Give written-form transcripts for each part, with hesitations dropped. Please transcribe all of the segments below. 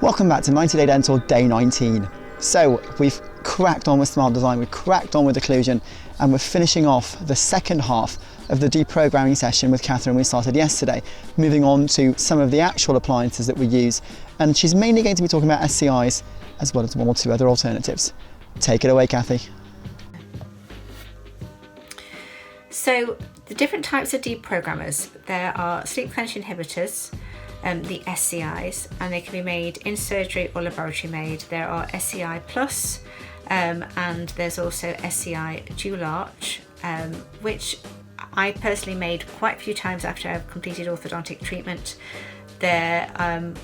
Welcome back to 90 Day Dental Day 19. So we've cracked on with smile design, we've cracked on with occlusion, and we're finishing off the second half of the deprogramming session with Kathryn we started yesterday, moving on to some of the actual appliances that we use. And she's mainly going to be talking about SCIs as well as one or two other alternatives. Take it away, Kathy. So the different types of deprogrammers, there are sleep clench inhibitors, the SCIs, and they can be made in surgery or laboratory made. There are SCI Plus, and there's also SCI Dual Arch, which I personally made quite a few times after I've completed orthodontic treatment. They're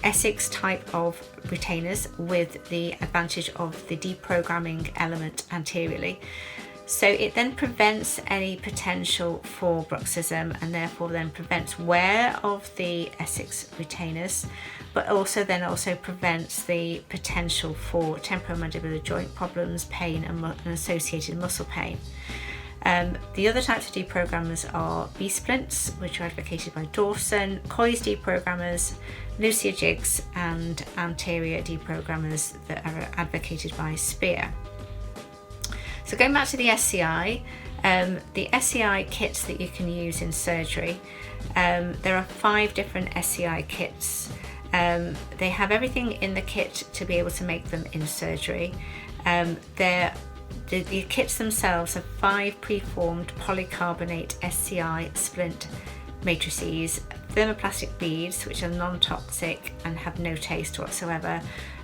Essex type of retainers with the advantage of the deprogramming element anteriorly. So it then prevents any potential for bruxism and therefore then prevents wear of the Essex retainers, but also prevents the potential for temporomandibular joint problems, pain and associated muscle pain. The other types of deprogrammers are B-splints, which are advocated by Dawson, Coy's deprogrammers, Lucia jigs, and anterior deprogrammers that are advocated by Spear. So going back to the SCI kits that you can use in surgery, there are 5 different SCI kits. They have everything in the kit to be able to make them in surgery. The kits themselves have 5 preformed polycarbonate SCI splint matrices, thermoplastic beads which are non-toxic and have no taste whatsoever,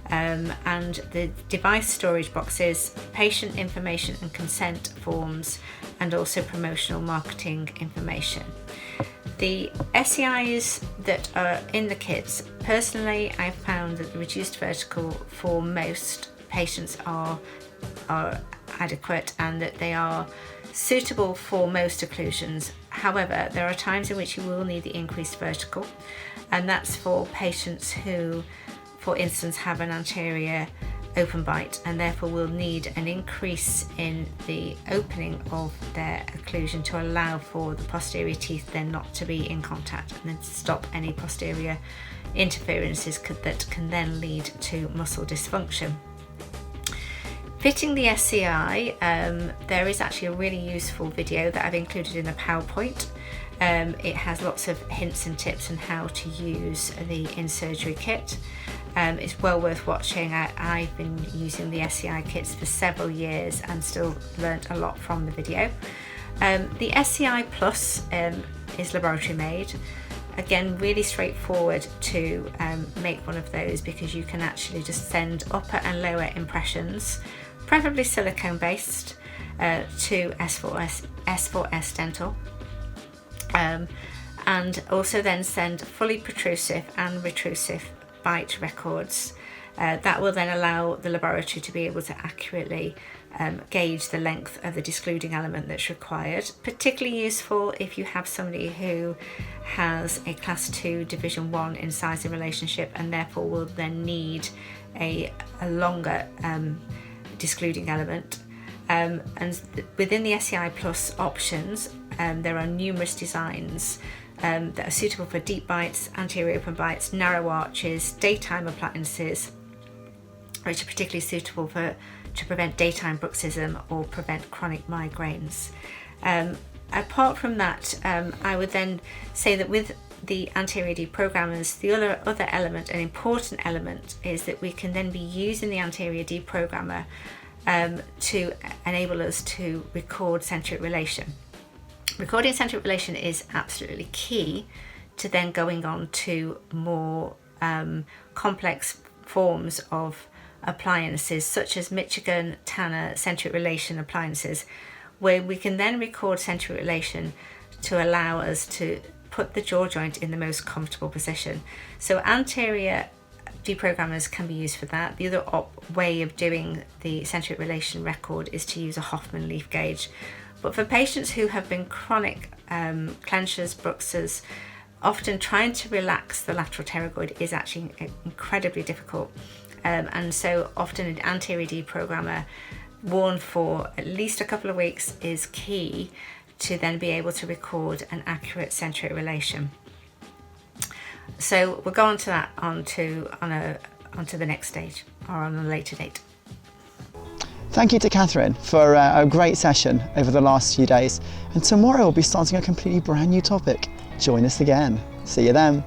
and the device storage boxes, patient information and consent forms, and also promotional marketing information. The SCIs that are in the kits, personally I've found that the reduced vertical for most patients are adequate and that they are suitable for most occlusions. However, there are times in which you will need the increased vertical, and that's for patients who, for instance, have an anterior open bite and therefore will need an increase in the opening of their occlusion to allow for the posterior teeth then not to be in contact and then stop any posterior interferences that can then lead to muscle dysfunction. Fitting the SCI, there is actually a really useful video that I've included in the PowerPoint. It has lots of hints and tips on how to use the in-surgery kit. It's well worth watching. I've been using the SCI kits for several years and still learnt a lot from the video. The SCI Plus is laboratory made. Again, really straightforward to make one of those because you can actually just send upper and lower impressions, preferably silicone based, to S4S Dental, and also then send fully protrusive and retrusive bite records. That will then allow the laboratory to be able to accurately gauge the length of the discluding element that's required. Particularly useful if you have somebody who has a class 2 division 1 incisor relationship and therefore will then need a longer discluding element. And within the SCI Plus options, there are numerous designs that are suitable for deep bites, anterior open bites, narrow arches, daytime appliances, which are particularly suitable to prevent daytime bruxism or prevent chronic migraines. Apart from that, I would then say that with the anterior deprogrammers, the other element, an important element, is that we can then be using the anterior deprogrammer to enable us to record centric relation. Recording centric relation is absolutely key to then going on to more complex forms of appliances such as Michigan, Tanner, centric relation appliances, where we can then record centric relation to allow us to put the jaw joint in the most comfortable position. So anterior deprogrammers can be used for that. The other way of doing the centric relation record is to use a Hoffman leaf gauge. But for patients who have been chronic clenchers, bruxers, often trying to relax the lateral pterygoid is actually incredibly difficult. And so often an anterior deprogrammer worn for at least a couple of weeks is key to then be able to record an accurate centric relation. So we'll go on to that onto the next stage or on a later date. Thank you to Kathryn for a great session over the last few days. And tomorrow we'll be starting a completely brand new topic. Join us again. See you then.